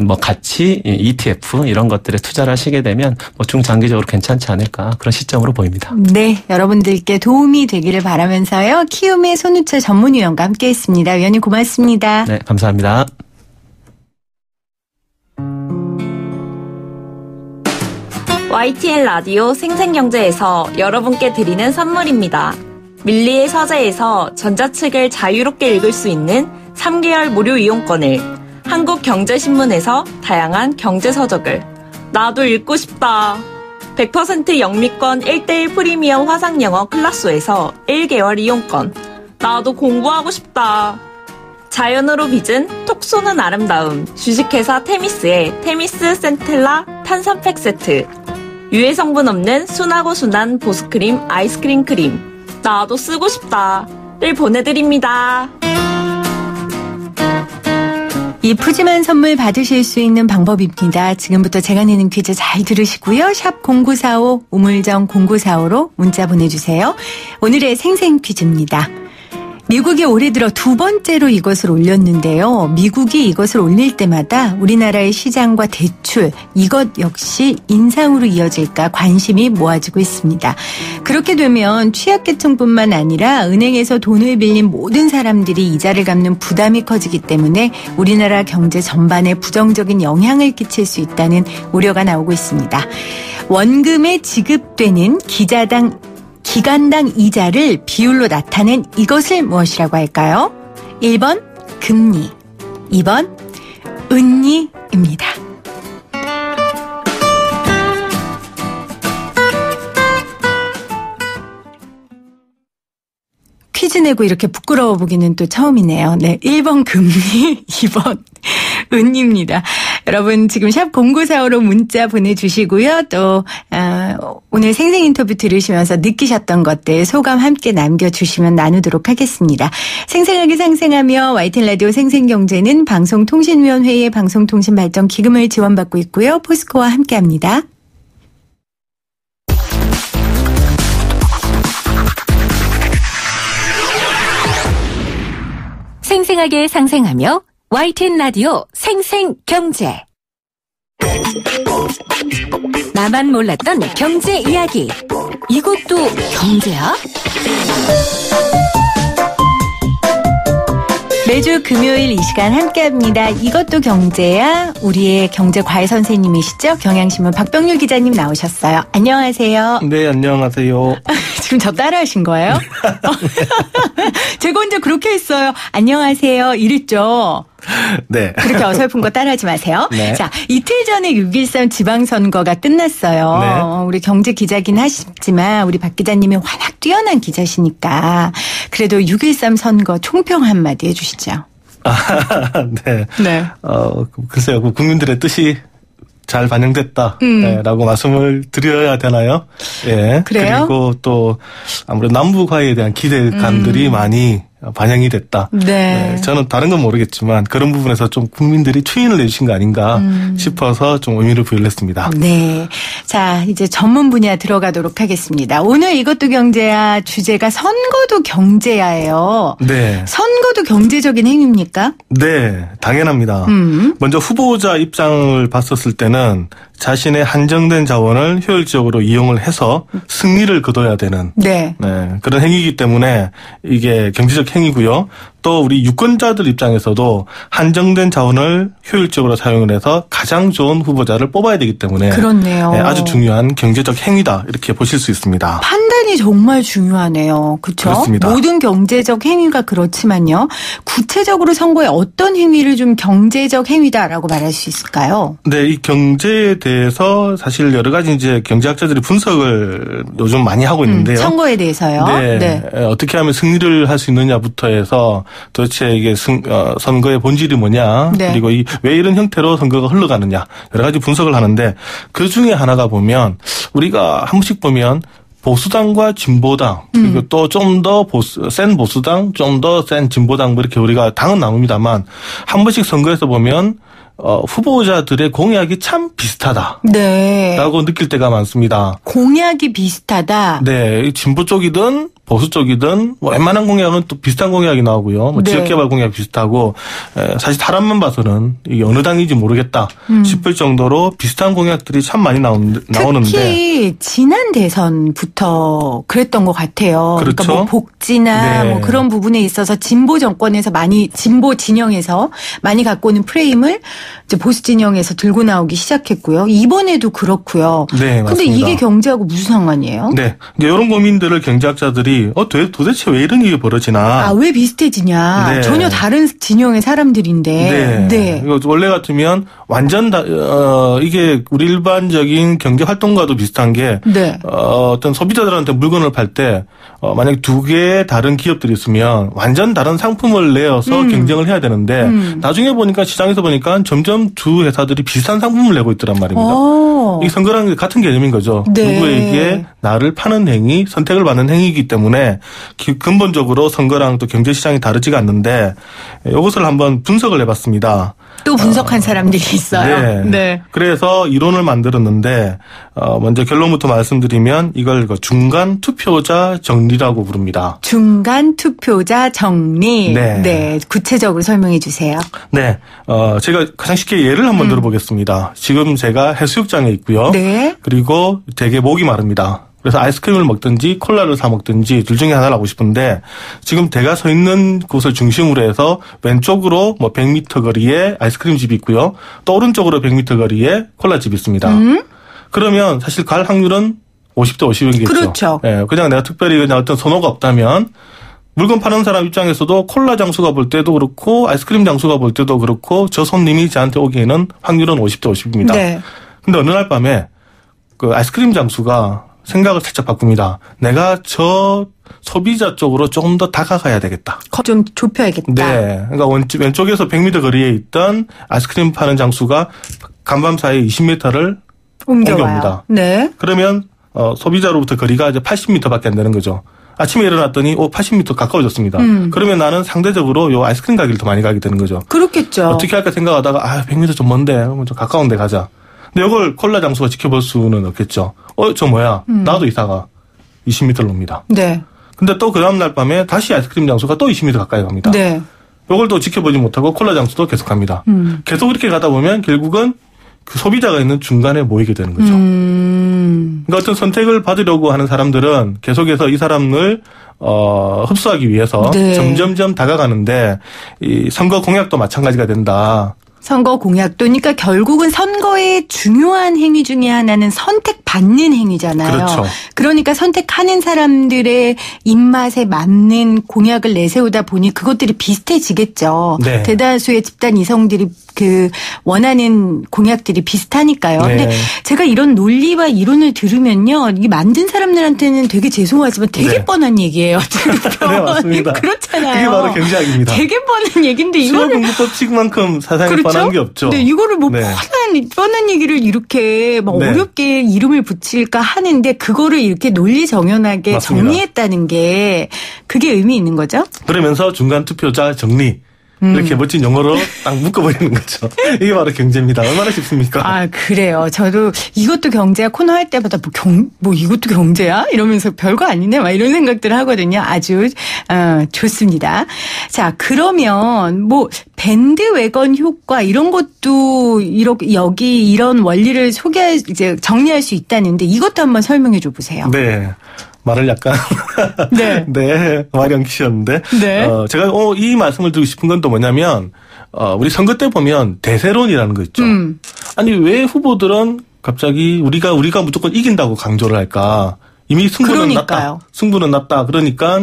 뭐 가치 ETF 이런 것들에 투자를 하시게 되면 뭐 중장기적으로 괜찮지 않을까, 그런 시점으로 보입니다. 네, 여러분들께 도움이 되기를 바라면서요. 키움의 손우철 전문위원과 함께했습니다. 위원님 고맙습니다. 네, 감사합니다. YTN 라디오 생생경제에서 여러분께 드리는 선물입니다. 밀리의 서재에서 전자책을 자유롭게 읽을 수 있는 3개월 무료 이용권을, 한국경제신문에서 다양한 경제서적을, 나도 읽고 싶다. 100% 영미권 1:1 프리미엄 화상영어 클라소에서 1개월 이용권, 나도 공부하고 싶다. 자연으로 빚은 톡 쏘는 아름다움, 주식회사 테미스의 테미스 센텔라 탄산팩 세트, 유해 성분 없는 순하고 순한 보습크림 아이스크림 크림, 나도 쓰고 싶다를 보내드립니다. 이 푸짐한 선물 받으실 수 있는 방법입니다. 지금부터 제가 내는 퀴즈 잘 들으시고요. 샵 0945 우물정 0945로 문자 보내주세요. 오늘의 생생 퀴즈입니다. 미국이 올해 들어 두 번째로 이것을 올렸는데요. 미국이 이것을 올릴 때마다 우리나라의 시장과 대출, 이것 역시 인상으로 이어질까 관심이 모아지고 있습니다. 그렇게 되면 취약계층뿐만 아니라 은행에서 돈을 빌린 모든 사람들이 이자를 갚는 부담이 커지기 때문에 우리나라 경제 전반에 부정적인 영향을 끼칠 수 있다는 우려가 나오고 있습니다. 원금에 지급되는 기간당 이자를 비율로 나타낸 이것을 무엇이라고 할까요? 1번 금리, 2번 은리입니다. 퀴즈 내고 이렇게 부끄러워 보기는 또 처음이네요. 네, 1번 금리, 2번 은입니다. 여러분 지금 샵 0945로 문자 보내주시고요. 또 오늘 생생 인터뷰 들으시면서 느끼셨던 것들 소감 함께 남겨주시면 나누도록 하겠습니다. 생생하게 상생하며 YTN 라디오 생생경제는 방송통신위원회의 방송통신발전기금을 지원받고 있고요. 포스코와 함께합니다. 생생하게 상생하며 YTN 라디오 생생경제. 나만 몰랐던 경제 이야기. 이것도 경제야? 매주 금요일 이 시간 함께합니다. 이것도 경제야. 우리의 경제과외 선생님이시죠? 경향신문 박병률 기자님 나오셨어요. 안녕하세요. 네, 안녕하세요. 지금 저 따라하신 거예요? 제가 혼자 그렇게 했어요. 안녕하세요. 이랬죠? 네. 그렇게 어설픈 거 따라하지 마세요. 네. 자, 이틀 전에 6.13 지방선거가 끝났어요. 네. 우리 경제 기자긴 하시지만 우리 박 기자님이 워낙 뛰어난 기자시니까 그래도 6.13 선거 총평 한마디 해주시죠. 네. 네. 글쎄요, 국민들의 뜻이 잘 반영됐다. 라고 말씀을 드려야 되나요? 예. 그래요? 그리고 또 아무래도 남북화에 대한 기대감들이 많이 반영이 됐다. 네. 저는 다른 건 모르겠지만 그런 부분에서 좀 국민들이 추인을 내주신 거 아닌가 싶어서 좀 의미를 부여를 했습니다. 네. 자, 이제 전문 분야 들어가도록 하겠습니다. 오늘 이것도 경제야 주제가 선거도 경제야예요. 네. 선거도 경제적인 행위입니까? 네, 당연합니다. 먼저 후보자 입장을 봤었을 때는 자신의 한정된 자원을 효율적으로 이용을 해서 승리를 거둬야 되는 네. 그런 행위이기 때문에 이게 경제적 행위고요. 또 우리 유권자들 입장에서도 한정된 자원을 효율적으로 사용을 해서 가장 좋은 후보자를 뽑아야 되기 때문에 그렇네요. 아주 중요한 경제적 행위다 이렇게 보실 수 있습니다. 판단이 정말 중요하네요. 그렇죠? 그렇습니다. 모든 경제적 행위가 그렇지만요. 구체적으로 선거에 어떤 행위를 좀 경제적 행위다라고 말할 수 있을까요? 네, 이 경제에 대해서 사실 여러 가지 이제 경제학자들이 분석을 요즘 많이 하고 있는데요. 선거에 대해서요. 네. 어떻게 하면 승리를 할 수 있느냐부터 해서 도대체 이게 선거의 본질이 뭐냐, 네. 그리고 왜 이런 형태로 선거가 흘러가느냐 여러 가지 분석을 하는데 그 중에 하나가 보면 우리가 한 번씩 보면 보수당과 진보당 그리고 또 좀 더 센 보수당, 좀 더 센 진보당 뭐 이렇게 우리가 당은 나눕니다만 한 번씩 선거에서 보면 후보자들의 공약이 참 비슷하다. 네. 라고 느낄 때가 많습니다. 공약이 비슷하다. 네. 진보 쪽이든 보수 쪽이든 웬만한 공약은 또 비슷한 공약이 나오고요. 네. 지역개발 공약 비슷하고 사실 사람만 봐서는 이게 어느 당인지 모르겠다 싶을 정도로 비슷한 공약들이 참 많이 나오는데 특히 지난 대선부터 그랬던 것 같아요. 그렇죠. 그러니까 뭐 복지나 네. 뭐 그런 부분에 있어서 진보 정권에서 진보 진영에서 많이 갖고 오는 프레임을 이제 보수 진영에서 들고 나오기 시작했고요. 이번에도 그렇고요. 네, 맞습니다. 근데 이게 경제하고 무슨 상관이에요? 네. 이런 고민들을 경제학자들이 도대체 왜 이런 일이 벌어지나. 왜 비슷해지냐. 네. 전혀 다른 진영의 사람들인데. 네. 원래 같으면 완전 이게 우리 일반적인 경제 활동과도 비슷한 게 네. 어떤 소비자들한테 물건을 팔 때 만약에 두 개의 다른 기업들이 있으면 완전 다른 상품을 내어서 경쟁을 해야 되는데 나중에 보니까 시장에서 보니까 점점 두 회사들이 비슷한 상품을 내고 있더란 말입니다. 이 선거랑 같은 개념인 거죠. 네. 누구에게 나를 파는 행위, 선택을 받는 행위이기 때문에 근본적으로 선거랑 또 경제시장이 다르지가 않는데 이것을 한번 분석을 해봤습니다. 또 분석한 사람들이 있어요. 네. 그래서 이론을 만들었는데 먼저 결론부터 말씀드리면 이걸 중간 투표자 정리라고 부릅니다. 중간 투표자 정리. 네. 구체적으로 설명해 주세요. 네. 제가 가장 쉽게 예를 한번 들어보겠습니다. 지금 제가 해수욕장에 있고요. 네. 그리고 되게 목이 마릅니다. 그래서 아이스크림을 먹든지 콜라를 사 먹든지 둘 중에 하나를 하고 싶은데 지금 제가 서 있는 곳을 중심으로 해서 왼쪽으로 100m 거리에 아이스크림 집이 있고요. 또 오른쪽으로 100m 거리에 콜라 집이 있습니다. 그러면 사실 갈 확률은 50대 50이겠죠. 그렇죠. 네, 그냥 내가 특별히 그냥 어떤 선호가 없다면 물건 파는 사람 입장에서도 콜라 장수가 볼 때도 그렇고 아이스크림 장수가 볼 때도 그렇고 저 손님이 저한테 오기에는 확률은 50대 50입니다. 네. 근데 어느 날 밤에 그 아이스크림 장수가 생각을 살짝 바꿉니다. 내가 저 소비자 쪽으로 좀 더 다가가야 되겠다. 좀 좁혀야겠다. 네. 그러니까 왼쪽에서 100m 거리에 있던 아이스크림 파는 장수가 간밤 사이 20m를 옮겨옵니다. 네. 그러면 소비자로부터 거리가 이제 80m밖에 안 되는 거죠. 아침에 일어났더니 80m 가까워졌습니다. 그러면 나는 상대적으로 요 아이스크림 가게를 더 많이 가게 되는 거죠. 그렇겠죠. 어떻게 할까 생각하다가 100m 좀 먼데 좀 가까운 데 가자. 근데 이걸 콜라 장수가 지켜볼 수는 없겠죠. 저 뭐야? 나도 이사가 20m를 옵니다. 네. 근데 또 그 다음날 밤에 다시 아이스크림 장수가 또 20m 가까이 갑니다. 네. 이걸 또 지켜보지 못하고 콜라 장수도 계속 갑니다. 계속 이렇게 가다 보면 결국은 그 소비자가 있는 중간에 모이게 되는 거죠. 그러니까 어떤 선택을 받으려고 하는 사람들은 계속해서 이 사람을 흡수하기 위해서 네. 점점점 다가가는데 이 선거 공약도 마찬가지가 된다. 선거 공약도 그러니까 결국은 선거의 중요한 행위 중에 하나는 선택받는 행위잖아요. 그렇죠. 그러니까 선택하는 사람들의 입맛에 맞는 공약을 내세우다 보니 그것들이 비슷해지겠죠. 네. 대다수의 집단 이성들이 그 원하는 공약들이 비슷하니까요. 네. 근데 제가 이런 논리와 이론을 들으면요. 이 만든 사람들한테는 되게 죄송하지만 되게 네. 뻔한 얘기예요. 네, 맞습니다. 그렇잖아요. 이게 바로 경제학입니다. 되게 뻔한 얘기인데 수학 이거를 공부법칙만큼 사상이 그렇죠? 뻔한 게 없죠. 네, 이거를 뭐 네. 뻔한 얘기를 이렇게 막 네. 어렵게 이름을 붙일까 하는데 그거를 이렇게 논리 정연하게 맞습니다. 정리했다는 게 그게 의미 있는 거죠? 그러면서 중간 투표자 정리. 이렇게 멋진 용어로 딱 묶어버리는 거죠. 이게 바로 경제입니다. 얼마나 쉽습니까? 아, 그래요. 저도 이것도 경제야 코너 할 때마다 뭐 이것도 경제야? 이러면서 별거 아니네? 막 이런 생각들을 하거든요. 아주, 좋습니다. 자, 그러면 뭐, 밴드웨건 효과 이런 것도 여기 이런 원리를 이제 정리할 수 있다는데 이것도 한번 설명해 줘 보세요. 네. 말을 약간 네. 네, 말이 안 키셨는데 네. 제가 이 말씀을 드리고 싶은 건 또 뭐냐면 우리 선거 때 보면 대세론이라는 거 있죠. 아니 왜 후보들은 갑자기 우리가 무조건 이긴다고 강조를 할까? 이미 승부는 났다. 승부는 났다. 그러니까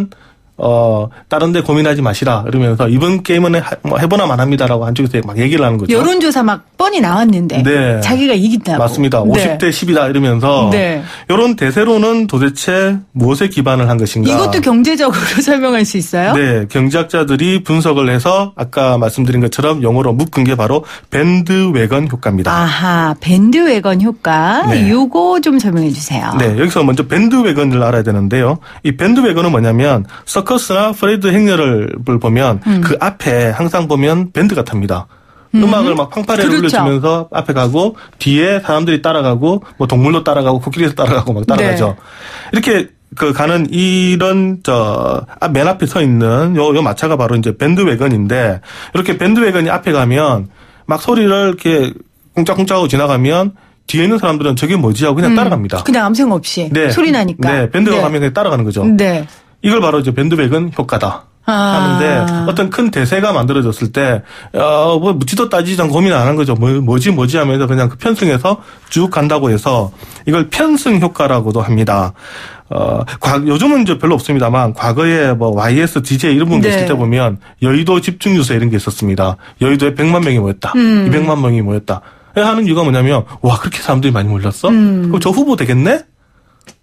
다른 데 고민하지 마시라. 이러면서 이번 게임은 해보나 만합니다라고 한쪽에서 막 얘기를 하는 거죠. 여론조사 막 뻔히 나왔는데. 네. 자기가 이긴다고. 맞습니다. 네. 50대 10이다 이러면서. 네. 이런 대세론은 도대체 무엇에 기반을 한 것인가. 이것도 경제적으로 설명할 수 있어요? 네. 경제학자들이 분석을 해서 아까 말씀드린 것처럼 영어로 묶은 게 바로 밴드웨건 효과입니다. 아하. 밴드웨건 효과. 네. 요거 좀 설명해 주세요. 네. 여기서 먼저 밴드웨건을 알아야 되는데요. 이 밴드웨건은 뭐냐면 서커스나 프레드 행렬을 보면 그 앞에 항상 보면 밴드가 탑니다. 음악을 막 팡파레를 그렇죠. 울려주면서 앞에 가고 뒤에 사람들이 따라가고 뭐 동물도 따라가고 코끼리도 따라가고 막 따라가죠. 네. 이렇게 가는 이런 맨 앞에 서 있는 요 마차가 바로 이제 밴드웨건인데 이렇게 밴드웨건이 앞에 가면 막 소리를 이렇게 꿍짝꿍짝하고 지나가면 뒤에 있는 사람들은 저게 뭐지 하고 그냥 따라갑니다. 그냥 아무 생각 없이 네. 소리 나니까. 네, 밴드가 가면 그냥 따라가는 거죠. 네. 이걸 바로 이제 밴드웨건 효과다. 하는데 어떤 큰 대세가 만들어졌을 때 뭐 묻지도 따지지 않고 고민 안 하는 거죠. 뭐지 하면서 그냥 그 편승해서 쭉 간다고 해서 이걸 편승 효과라고도 합니다. 요즘은 이제 별로 없습니다만 과거에 뭐 YS, DJ 이런 분 계실 때 보면 여의도 집중 유세 이런 게 있었습니다. 여의도에 100만 명이 모였다. 200만 명이 모였다. 하는 이유가 뭐냐면 와 그렇게 사람들이 많이 몰렸어? 그럼 저 후보 되겠네?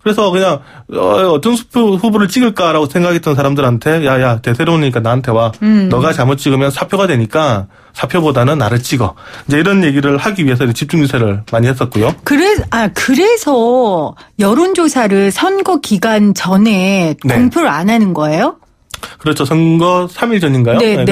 그래서 그냥 어떤 후보를 찍을까라고 생각했던 사람들한테 야야 대세론이니까 나한테 와. 너가 잘못 찍으면 사표가 되니까 사표보다는 나를 찍어. 이제 이런 얘기를 하기 위해서 집중 유세를 많이 했었고요. 그래서 여론조사를 선거 기간 전에 네. 공표를 안 하는 거예요? 그렇죠. 선거 3일 전인가요? 네.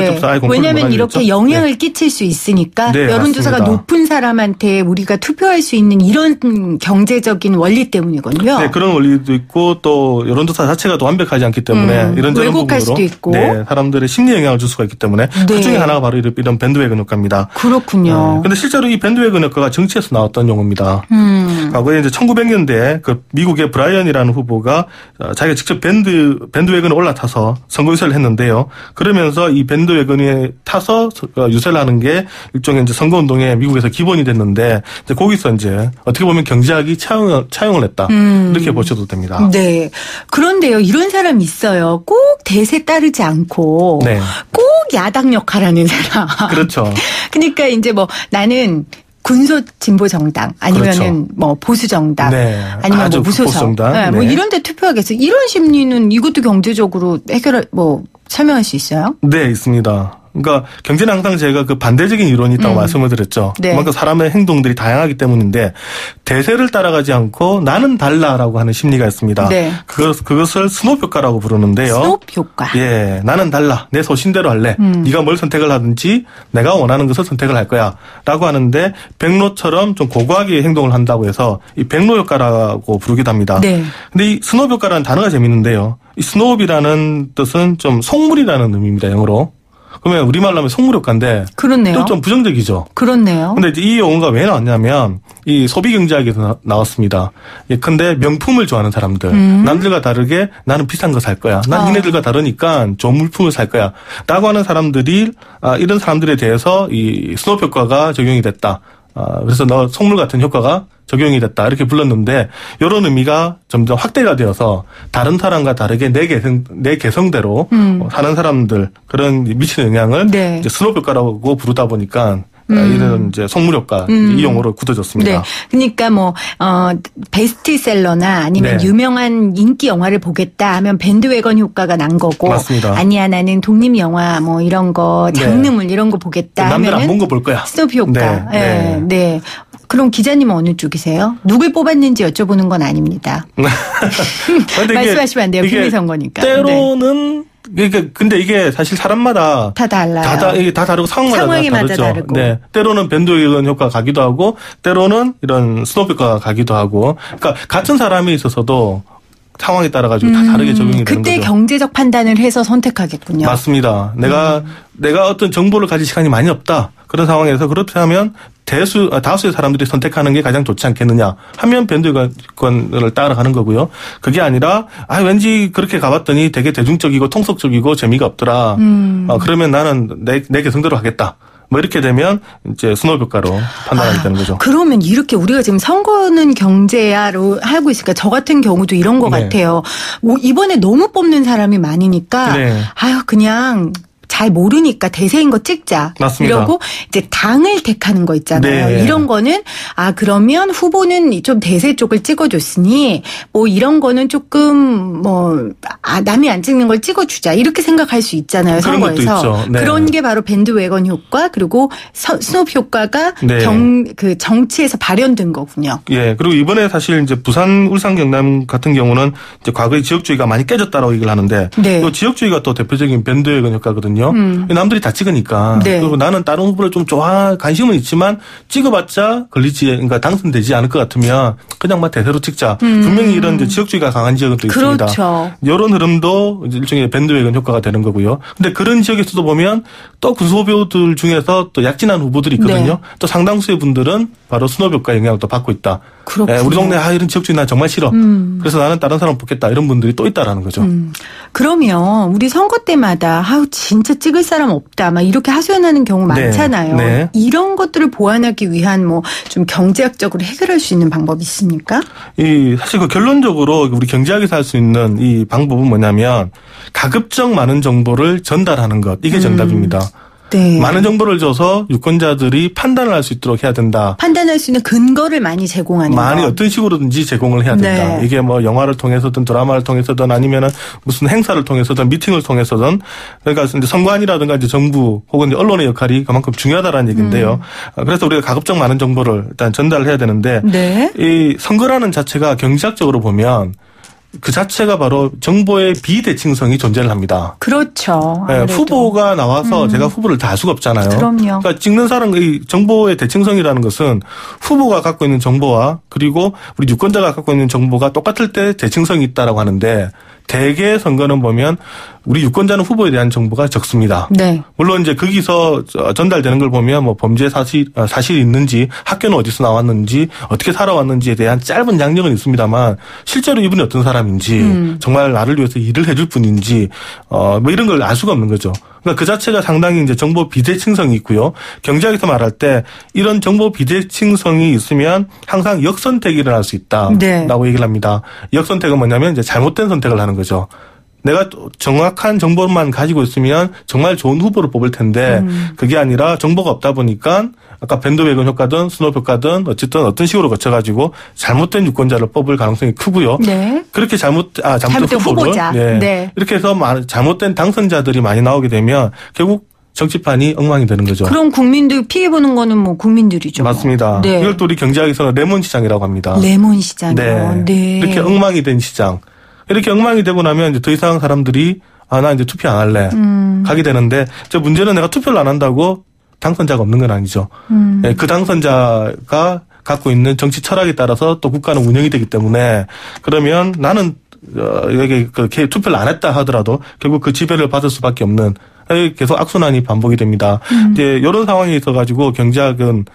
왜냐하면 이렇게 영향을 끼칠 수 있으니까 네, 여론조사가 맞습니다. 높은 사람한테 우리가 투표할 수 있는 이런 경제적인 원리 때문이거든요. 네, 그런 원리도 있고 또 여론조사 자체가 또 완벽하지 않기 때문에 이런저런 왜곡할 부분으로 수도 있고. 네, 사람들의 심리에 영향을 줄 수가 있기 때문에 그 중에 하나가 바로 이런 밴드웨건 효과입니다. 그렇군요. 근데 실제로 이 밴드웨건 효과가 정치에서 나왔던 용어입니다. 과거에 이제 1900년대에 그 미국의 브라이언이라는 후보가 자기가 직접 밴드웨건에 올라타서 선거 유세를 했는데요. 그러면서 이 밴드웨건에 타서 유세를 하는 게 일종의 이제 선거운동의 미국에서 기본이 됐는데 이제 거기서 이제 어떻게 보면 경제학이 차용을 했다. 이렇게 보셔도 됩니다. 네. 그런데요, 이런 사람 있어요. 꼭 대세 따르지 않고 네. 꼭 야당 역할하는 사람. 그렇죠. 그러니까 이제 뭐 나는 군소 진보 정당 아니면은 그렇죠. 뭐 보수 정당 네. 아니면 뭐 무소속 정당. 네. 뭐 이런 데 투표하겠어요. 이런 심리는 이것도 경제적으로 설명할 수 있어요? 네, 있습니다. 그러니까 경제는 항상 제가 그 반대적인 이론이 있다고 말씀을 드렸죠. 네. 그만큼 사람의 행동들이 다양하기 때문인데 대세를 따라가지 않고 나는 달라라고 하는 심리가 있습니다. 네. 그것을 스노우 효과라고 부르는데요. 스노우 효과. 예, 나는 달라. 내 소신대로 할래. 네가 뭘 선택을 하든지 내가 원하는 것을 선택을 할 거야라고 하는데 백로처럼 좀 고고하게 행동을 한다고 해서 이 백로 효과라고 부르기도 합니다. 네. 근데 이 스노우 효과라는 단어가 재밌는데요. 이 스노우이라는 뜻은 좀 속물이라는 의미입니다. 영어로. 그러면 우리말로 하면 속물효과인데 그렇네요. 또 좀 부정적이죠. 그렇네요. 근데 이제 이 용어가 왜 나왔냐면 이 소비경제학에서 나왔습니다. 예컨대 명품을 좋아하는 사람들, 남들과 다르게 나는 비싼 거 살 거야. 난 니네들과 다르니까 좋은 물품을 살 거야. 라고 하는 사람들이 이런 사람들에 대해서 이 스노우 효과가 적용이 됐다. 그래서 너 속물 같은 효과가 적용이 됐다 이렇게 불렀는데 이런 의미가 점점 확대가 되어서 다른 사람과 다르게 내 개성대로 사는 사람들 그런 미치는 영향을 네. 이제 스노우 효과라고 부르다 보니까 이런 이제 속물 효과 이 용어로 굳어졌습니다. 네. 그러니까 베스트셀러나 아니면 네. 유명한 인기 영화를 보겠다 하면 밴드웨건 효과가 난 거고. 맞습니다. 아니야 나는 독립 영화 이런 거 장르물 이런 거 보겠다 남들 하면은 안 본 거 볼 거야. 스노우 효과. 네. 네. 네. 그럼 기자님은 어느 쪽이세요? 누굴 뽑았는지 여쭤보는 건 아닙니다. 말씀하시면 안 돼요. 비밀 선거니까. 때로는 근데 이게 사실 사람마다 다 달라요. 이게 다 다르고 상황마다 다르죠. 다르고. 네. 때로는 밴드웨건 효과가 가기도 하고 때로는 이런 스노우 효과가 가기도 하고. 그러니까 같은 사람에 있어서도 상황에 따라 가지고 다 다르게 적용이 되는 거죠. 그때 경제적 판단을 해서 선택하겠군요. 맞습니다. 내가 어떤 정보를 가질 시간이 많이 없다. 그런 상황에서 그렇다면 다수의 사람들이 선택하는 게 가장 좋지 않겠느냐 하면 밴드웨건을 따라가는 거고요. 그게 아니라 왠지 그렇게 가봤더니 되게 대중적이고 통속적이고 재미가 없더라. 그러면 나는 내 개성대로 하겠다. 이렇게 되면 이제 스노우 효과로 판단하게 되는 거죠. 그러면 이렇게 우리가 지금 선거는 경제야로 하고 있으니까 저 같은 경우도 이런 것 같아요. 이번에 너무 뽑는 사람이 많으니까 그냥 잘 모르니까 대세인 거 찍자. 맞습니다. 이러고 이제 당을 택하는 거 있잖아요. 네. 이런 거는 그러면 후보는 좀 대세 쪽을 찍어줬으니 이런 거는 조금 남이 안 찍는 걸 찍어주자 이렇게 생각할 수 있잖아요. 그런 선거에서. 것도 있죠. 네. 그런 게 바로 밴드웨건 효과 그리고 스노우 효과가 네. 그 정치에서 발현된 거군요. 예. 그리고 이번에 사실 이제 부산, 울산, 경남 같은 경우는 이제 과거에 지역주의가 많이 깨졌다라고 얘기를 하는데 네. 이 지역주의가 또 대표적인 밴드웨건 효과거든요. 남들이 다 찍으니까. 네. 그리고 나는 다른 후보를 좀 관심은 있지만 찍어봤자 그러니까 당선되지 않을 것 같으면 그냥 대세로 찍자. 분명히 이런 이제 지역주의가 강한 지역은 또 있습니다. 그렇죠. 이런 흐름도 이제 일종의 밴드웨건 효과가 되는 거고요. 근데 그런 지역에서도 보면 또 군소 후보들 중에서 또 약진한 후보들이 있거든요. 네. 또 상당수의 분들은 바로 스노우 효과 영향을 또 받고 있다. 그렇군요. 우리 동네 이런 지역주의 나 정말 싫어. 그래서 나는 다른 사람 뽑겠다. 이런 분들이 또 있다라는 거죠. 그러면 우리 선거 때마다 진짜 찍을 사람 없다. 이렇게 하소연하는 경우 많잖아요. 네. 이런 것들을 보완하기 위한 좀 경제학적으로 해결할 수 있는 방법이 있습니까? 사실 결론적으로 우리 경제학에서 할 수 있는 이 방법은 뭐냐면 가급적 많은 정보를 전달하는 것. 이게 정답입니다. 네. 많은 정보를 줘서 유권자들이 판단을 할 수 있도록 해야 된다. 판단할 수 있는 근거를 많이 제공하는 많이 거. 어떤 식으로든지 제공을 해야 된다. 네. 이게 영화를 통해서든 드라마를 통해서든 아니면은 무슨 행사를 통해서든 미팅을 통해서든 그러니까 이제 선관위라든가 이제 정부 혹은 이제 언론의 역할이 그만큼 중요하다라는 얘기인데요. 그래서 우리가 가급적 많은 정보를 일단 전달을 해야 되는데 네. 이 선거라는 자체가 경제학적으로 보면 그 자체가 바로 정보의 비대칭성이 존재를 합니다. 그렇죠. 네, 후보가 나와서 제가 후보를 다 할 수가 없잖아요. 그럼요. 그러니까 찍는 사람의 정보의 대칭성이라는 것은 후보가 갖고 있는 정보와 그리고 우리 유권자가 갖고 있는 정보가 똑같을 때 대칭성이 있다라고 하는데 대개 선거는 보면 우리 유권자는 후보에 대한 정보가 적습니다. 네. 물론 이제 거기서 전달되는 걸 보면 범죄 사실이 있는지 학교는 어디서 나왔는지 어떻게 살아왔는지에 대한 짧은 양력은 있습니다만 실제로 이분이 어떤 사람인지 정말 나를 위해서 일을 해줄 분인지 이런 걸 알 수가 없는 거죠. 그러니까 그 자체가 상당히 이제 정보 비대칭성이 있고요. 경제학에서 말할 때 이런 정보 비대칭성이 있으면 항상 역선택이 일어날 수 있다라고 네. 얘기를 합니다. 역선택은 뭐냐면 이제 잘못된 선택을 하는 거죠. 내가 정확한 정보만 가지고 있으면 정말 좋은 후보를 뽑을 텐데 그게 아니라 정보가 없다 보니까 아까 밴드웨건 효과든 스노우 효과든 어쨌든 어떤 식으로 거쳐가지고 잘못된 유권자를 뽑을 가능성이 크고요. 네. 그렇게 잘못된 후보자. 네. 네. 이렇게 해서 잘못된 당선자들이 많이 나오게 되면 결국 정치판이 엉망이 되는 거죠. 그럼 국민들 피해 보는 거는 뭐 국민들이죠. 맞습니다. 네. 이걸 또 우리 경제학에서는 레몬 시장이라고 합니다. 레몬 시장이요. 네. 이렇게 엉망이 된 시장. 이렇게 엉망이 되고 나면 이제 더 이상 사람들이 나 이제 투표 안 할래. 가게 되는데 문제는 내가 투표를 안 한다고 당선자가 없는 건 아니죠. 그 당선자가 갖고 있는 정치 철학에 따라서 또 국가는 운영이 되기 때문에 그러면 나는 여기 투표를 안 했다 하더라도 결국 그 지배를 받을 수밖에 없는 계속 악순환이 반복이 됩니다. 이제 이런 상황이 있어가지고 경제학은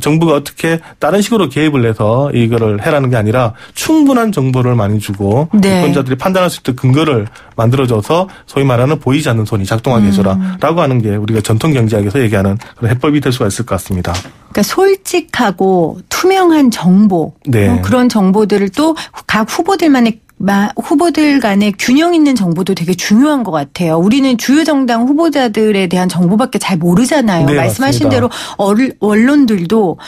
정부가 어떻게 다른 식으로 개입을 해서 이거를 해라는 게 아니라 충분한 정보를 많이 주고 네. 유권자들이 판단할 수 있는 근거를 만들어줘서 소위 말하는 보이지 않는 손이 작동하게 해줘라라고 하는 게 우리가 전통 경제학에서 얘기하는 그런 해법이 될 수가 있을 것 같습니다. 그러니까 솔직하고 투명한 정보 네. 그런 정보들을 또 각 후보들 간의 균형 있는 정보도 되게 중요한 것 같아요. 우리는 주요 정당 후보자들에 대한 정보밖에 잘 모르잖아요. 네, 말씀하신 맞습니다. 대로 언론들도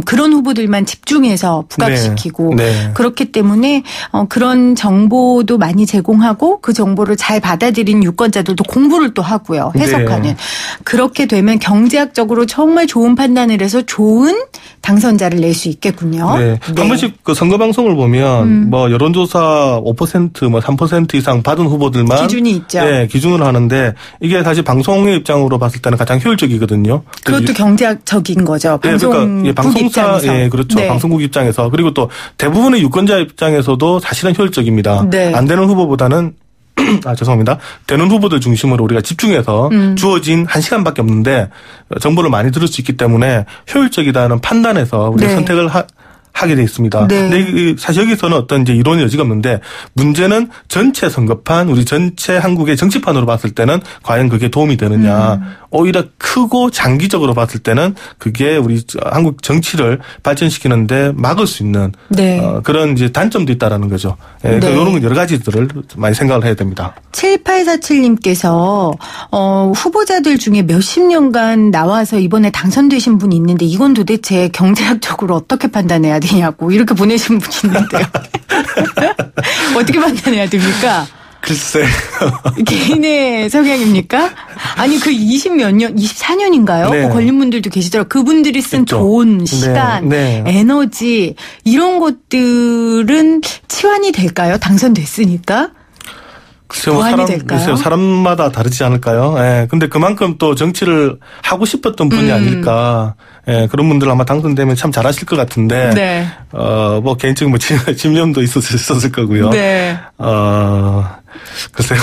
그런 후보들만 집중해서 부각시키고 네. 그렇기 때문에 그런 정보도 많이 제공하고 그 정보를 잘 받아들인 유권자들도 공부를 또 하고요. 해석하는. 네. 그렇게 되면 경제학적으로 정말 좋은 판단을 해서 좋은 당선자를 낼 수 있겠군요. 네. 네. 한 번씩 그 선거 방송을 보면 뭐 여론조사 5% 뭐 3% 이상 받은 후보들만 기준이 있죠. 네, 기준으로 하는데 이게 사실 방송의 입장으로 봤을 때는 가장 효율적이거든요. 그것도 경제학적인 거죠. 방송국 방송사, 입장에서. 예, 그렇죠. 네. 방송국 입장에서 그리고 또 대부분의 유권자 입장에서도 사실은 효율적입니다. 네. 안 되는 후보보다는 죄송합니다. 되는 후보들 중심으로 우리가 집중해서 주어진 1시간밖에 없는데 정보를 많이 들을 수 있기 때문에 효율적이다는 판단에서 우리가 네. 선택을 하게 돼 있습니다. 네. 근데 사실 여기서는 어떤 이제 이론의 여지가 없는데 문제는 전체 선거판, 우리 전체 한국의 정치판으로 봤을 때는 과연 그게 도움이 되느냐. 오히려 크고 장기적으로 봤을 때는 그게 우리 한국 정치를 발전시키는데 막을 수 있는 네. 그런 이제 단점도 있다라는 거죠. 예, 네. 이런 여러 가지들을 많이 생각을 해야 됩니다. 7847님께서 후보자들 중에 몇십 년간 나와서 이번에 당선되신 분이 있는데 이건 도대체 경제학적으로 어떻게 판단해야 되냐고 이렇게 보내신 분이 있는데요. 어떻게 판단해야 됩니까? 글쎄. 개인의 성향입니까? 아니 그 20몇 년, 24년인가요? 네. 그 걸린 분들도 계시더라고요. 그분들이 쓴 있죠. 돈, 시간, 네. 에너지 이런 것들은 치환이 될까요? 당선됐으니까? 글쎄요, 사람마다 다르지 않을까요? 예. 근데 그만큼 또 정치를 하고 싶었던 분이 아닐까. 예, 그런 분들 아마 당선되면 참 잘하실 것 같은데. 네. 뭐 개인적인 뭐 집념도 있었을 거고요. 네. 글쎄요.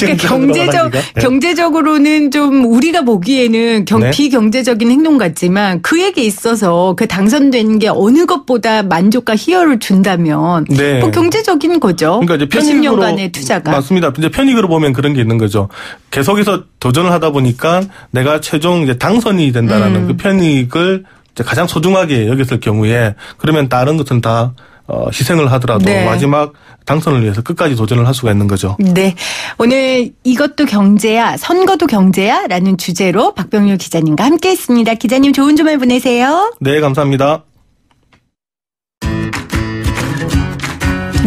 그러니까 경제적으로는 좀 우리가 보기에는 네. 비경제적인 행동 같지만 그에게 있어서 그 당선된 게 어느 것보다 만족과 희열을 준다면 네. 뭐 경제적인 거죠. 그러니까 이제 몇십 년간의 투자가. 맞습니다. 이제 편익으로 보면 그런 게 있는 거죠. 계속해서 도전을 하다 보니까 내가 최종 이제 당선이 된다라는 그 편익을 이제 가장 소중하게 여겼을 경우에 그러면 다른 것은 다 희생을 하더라도 네. 마지막 당선을 위해서 끝까지 도전을 할 수가 있는 거죠. 네. 오늘 이것도 경제야, 선거도 경제야 라는 주제로 박병률 기자님과 함께했습니다. 기자님 좋은 주말 보내세요. 네, 감사합니다.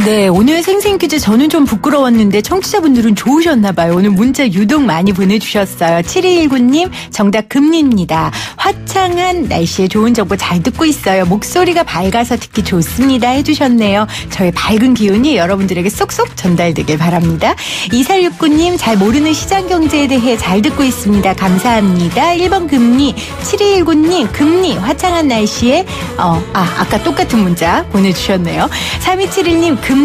네, 오늘 생생 퀴즈 저는 좀 부끄러웠는데 청취자분들은 좋으셨나 봐요. 오늘 문자 유독 많이 보내주셨어요. 7219님 정답 금리입니다. 화창한 날씨에 좋은 정보 잘 듣고 있어요. 목소리가 밝아서 듣기 좋습니다 해주셨네요. 저의 밝은 기운이 여러분들에게 쏙쏙 전달되길 바랍니다. 2469님 잘 모르는 시장 경제에 대해 잘 듣고 있습니다. 감사합니다. 1번 금리 7219님 금리 화창한 날씨에 아까 똑같은 문자 보내주셨네요. 3271님 금리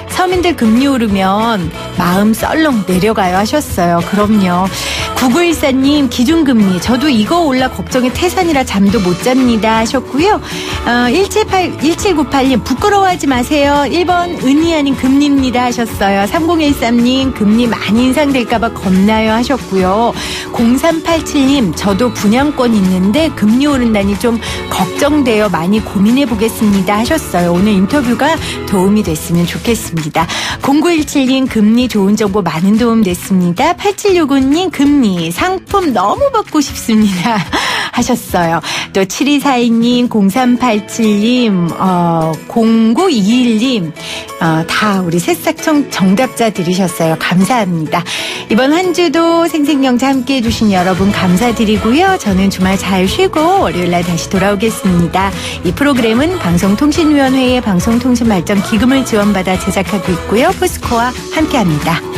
서민들 금리 오르면 마음 썰렁 내려가요 하셨어요. 그럼요. 9914님 기준금리 저도 이거 올라 걱정에 태산이라 잠도 못 잡니다 하셨고요. 1798님 부끄러워하지 마세요. 1번 은희 아닌 금리입니다 하셨어요. 3013님 금리 많이 인상될까 봐 겁나요 하셨고요. 0387님 저도 분양권 있는데 금리 오른다니 좀 걱정돼요. 많이 고민해 보겠습니다 하셨어요. 오늘 인터뷰가 도움이 됐습니다. 주셨으면 좋겠습니다. 0917님 금리 좋은 정보 많은 도움 됐습니다. 8765님 금리 상품 너무 받고 싶습니다 하셨어요. 또 7242님 0387님 0921님 다 우리 새싹청 정답자 들으셨어요. 감사합니다. 이번 한 주도 생생경제 함께해 주신 여러분 감사드리고요. 저는 주말 잘 쉬고 월요일날 다시 돌아오겠습니다. 이 프로그램은 방송통신위원회의 방송통신발전기금을 지원받아 제작하고 있고요. 포스코와 함께합니다.